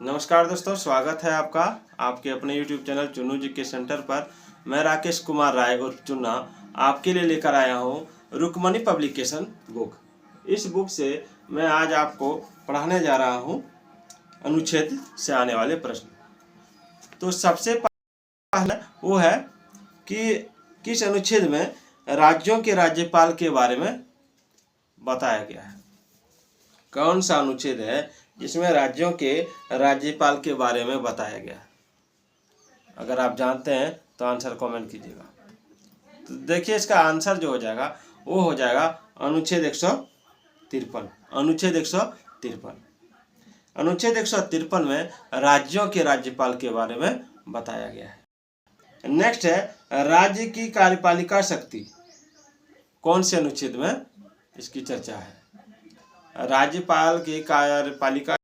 नमस्कार दोस्तों, स्वागत है आपका आपके अपने YouTube चैनल चुन्नू जी के सेंटर पर। मैं राकेश कुमार राय और चुन्ना आपके लिए लेकर आया हूँ रुक्मणी पब्लिकेशन बुक। इस बुक से मैं आज आपको पढ़ाने जा रहा हूँ अनुच्छेद से आने वाले प्रश्न। तो सबसे पहला वो है कि किस अनुच्छेद में राज्यों के राज्यपाल के बारे में बताया गया है। कौन सा अनुच्छेद है जिसमें राज्यों के राज्यपाल के बारे में बताया गया है? अगर आप जानते हैं तो आंसर कमेंट कीजिएगा। तो देखिए, इसका आंसर जो हो जाएगा वो हो जाएगा अनुच्छेद 153। अनुच्छेद 153 अनुच्छेद 153 में राज्यों के राज्यपाल के बारे में बताया गया है। नेक्स्ट है राज्य की कार्यपालिका शक्ति। कौन से अनुच्छेद में इसकी चर्चा है? राज्यपाल की कार्यपालिका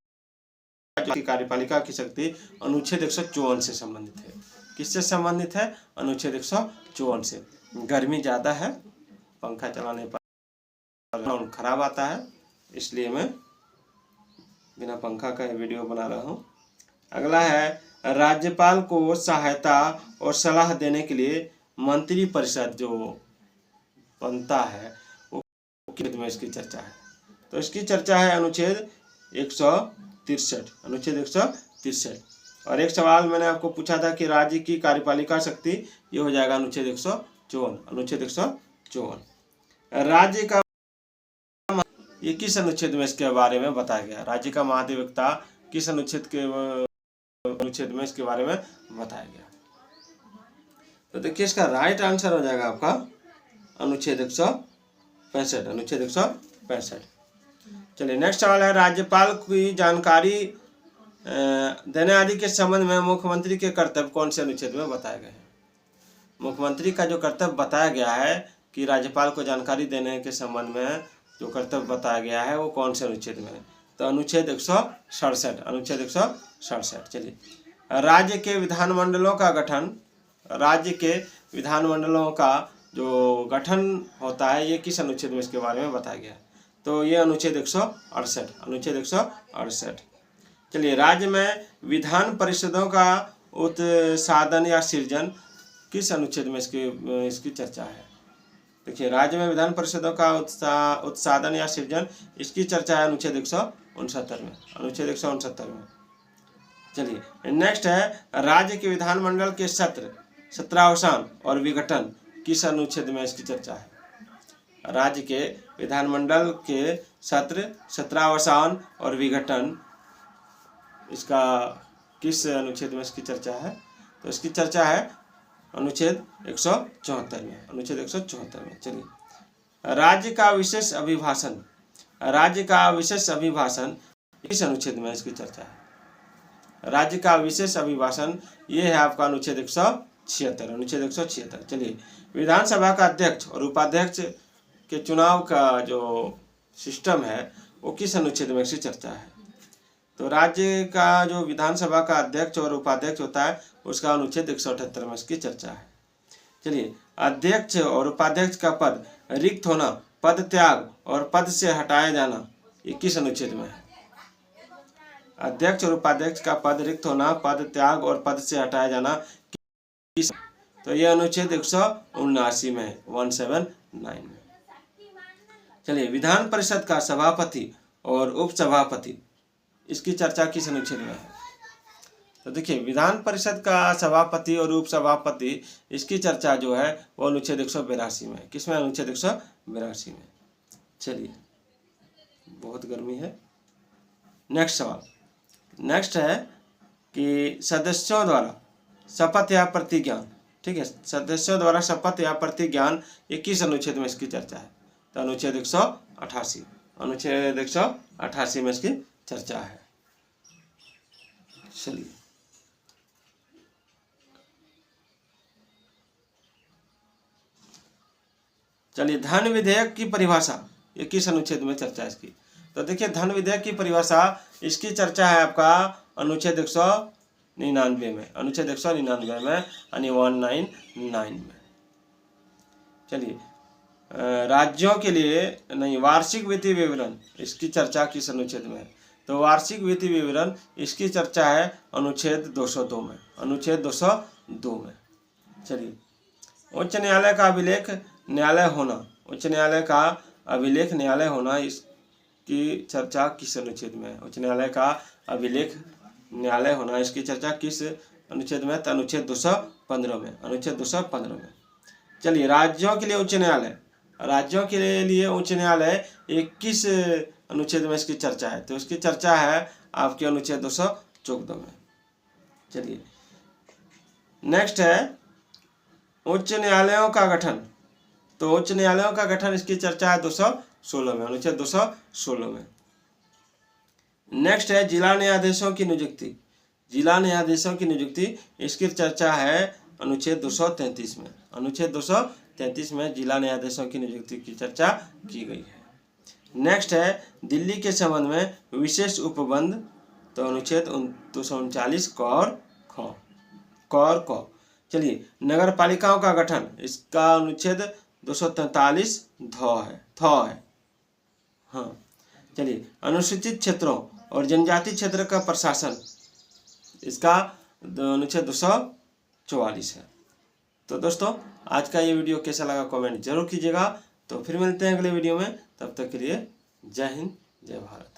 की शक्ति अनुच्छेद 154 से संबंधित है। किससे संबंधित है? अनुच्छेद 154 से। गर्मी ज़्यादा है, पंखा चलाने पर साउंड खराब आता है, इसलिए मैं बिना पंखा का वीडियो बना रहा हूँ। अगला है राज्यपाल को सहायता और सलाह देने के लिए मंत्री परिषद जो बनता है वो में इसकी चर्चा है। तो इसकी चर्चा है अनुच्छेद 163। अनुच्छेद 163। और एक सवाल मैंने आपको पूछा था कि राज्य की कार्यपालिका शक्ति, ये हो जाएगा अनुच्छेद 154। अनुच्छेद 154। राज्य का ये किस अनुच्छेद में इसके बारे में बताया गया? राज्य का महाधिवक्ता किस अनुच्छेद में इसके बारे में बताया गया? तो देखिए, इसका राइट आंसर हो जाएगा आपका अनुच्छेद 165। अनुच्छेद 165। चलिए, नेक्स्ट सवाल है राज्यपाल की जानकारी देने आदि के संबंध में मुख्यमंत्री के कर्तव्य कौन से अनुच्छेद में बताए गए हैं? मुख्यमंत्री का जो कर्तव्य बताया गया है कि राज्यपाल को जानकारी देने के संबंध में जो कर्तव्य बताया गया है वो कौन से अनुच्छेद में है? तो अनुच्छेद 167। अनुच्छेद 167। चलिए, राज्य के विधानमंडलों का गठन, राज्य के विधानमंडलों का जो गठन होता है ये किस अनुच्छेद में इसके बारे में बताया गया है? तो ये अनुच्छेद 168। अनुच्छेद 168। चलिए, राज्य में विधान परिषदों का उत्साधन या सृजन किस अनुच्छेद में इसकी चर्चा है? देखिए, राज्य में विधान परिषदों का उत्साधन या सृजन, इसकी चर्चा है अनुच्छेद 169 में। अनुच्छेद 169 में। चलिए, नेक्स्ट है राज्य के विधानमंडल के सत्रावसान और विघटन किस अनुच्छेद में इसकी चर्चा है? राज्य के विधानमंडल के सत्रावसान और विघटन, इसका किस अनुच्छेद में इसकी चर्चा है? तो इसकी चर्चा है अनुच्छेद 174 में। अनुच्छेद 174 में। चलिए, राज्य का विशेष अभिभाषण, राज्य का विशेष अभिभाषण किस अनुच्छेद में इसकी चर्चा है? राज्य का विशेष अभिभाषण ये है आपका अनुच्छेद 176। अनुच्छेद 176। चलिए, विधानसभा का अध्यक्ष और उपाध्यक्ष के चुनाव का जो सिस्टम है वो किस अनुच्छेद में इसकी चर्चा है? तो राज्य का जो विधानसभा का अध्यक्ष और उपाध्यक्ष होता है उसका अनुच्छेद 178 में इसकी चर्चा है। चलिए, अध्यक्ष और उपाध्यक्ष का पद रिक्त होना, पद त्याग और पद से हटाया जाना, ये किस अनुच्छेद में है? अध्यक्ष और उपाध्यक्ष का पद रिक्त होना, पद त्याग और पद से हटाया जाना किस? तो यह अनुच्छेद 179 में है। 179 में। चलिए, विधान परिषद का सभापति और उपसभापति, इसकी चर्चा किस अनुच्छेद में है? तो देखिए, विधान परिषद का सभापति और उपसभापति, इसकी चर्चा जो है वो अनुच्छेद 182 में है। किसमें? अनुच्छेद 182 में। चलिए, बहुत गर्मी है। नेक्स्ट सवाल, नेक्स्ट है कि सदस्यों द्वारा शपथ या प्रतिज्ञान, ठीक है, सदस्यों द्वारा शपथ या प्रतिज्ञान, ये किस अनुच्छेद में इसकी चर्चा है? तो अनुच्छेद 188। अनुच्छेद 188 में इसकी चर्चा है। चलिए, धन विधेयक की परिभाषा, ये किस अनुच्छेद में चर्चा है इसकी? तो देखिए, धन विधेयक की परिभाषा, इसकी चर्चा है आपका अनुच्छेद 199 में। अनुच्छेद 199 में, यानी 199 में। चलिए, राज्यों के लिए नहीं, वार्षिक वित्तीय विवरण, इसकी चर्चा किस अनुच्छेद में है? तो वार्षिक वित्तीय विवरण इसकी चर्चा है अनुच्छेद 202 में, अनुच्छेद 202 में। चलिए, उच्च न्यायालय का अभिलेख न्यायालय होना, उच्च न्यायालय का अभिलेख न्यायालय होना, इसकी चर्चा किस अनुच्छेद में है? उच्च न्यायालय का अभिलेख न्यायालय होना, इसकी चर्चा किस अनुच्छेद में? तो अनुच्छेद 215 में, अनुच्छेद 215 में। चलिए, राज्यों के लिए उच्च न्यायालय, राज्यों के लिए उच्च न्यायालय एक किस अनुच्छेद में इसकी चर्चा है? तो इसकी चर्चा है आपके अनुच्छेद 214 में। चलिए, नेक्स्ट है उच्च न्यायालयों का गठन। तो उच्च न्यायालयों का गठन, इसकी चर्चा है 216 में, अनुच्छेद 216 में। नेक्स्ट है जिला न्यायाधीशों की नियुक्ति, जिला न्यायाधीशों की नियुक्ति, इसकी चर्चा है अनुच्छेद 233 में, अनुच्छेद 233 में जिला न्यायाधीशों की नियुक्ति की चर्चा की गई है। नेक्स्ट है दिल्ली के संबंध में विशेष उपबंध, तो अनुच्छेद 239 कौर क। चलिए, नगर पालिकाओं का गठन, इसका अनुच्छेद 243 थ है। हाँ, चलिए, अनुसूचित क्षेत्रों और जनजाति क्षेत्र का प्रशासन, इसका अनुच्छेद 244 है। तो दोस्तों, आज का ये वीडियो कैसा लगा कमेंट जरूर कीजिएगा। तो फिर मिलते हैं अगले वीडियो में, तब तक के लिए जय हिंद, जय भारत।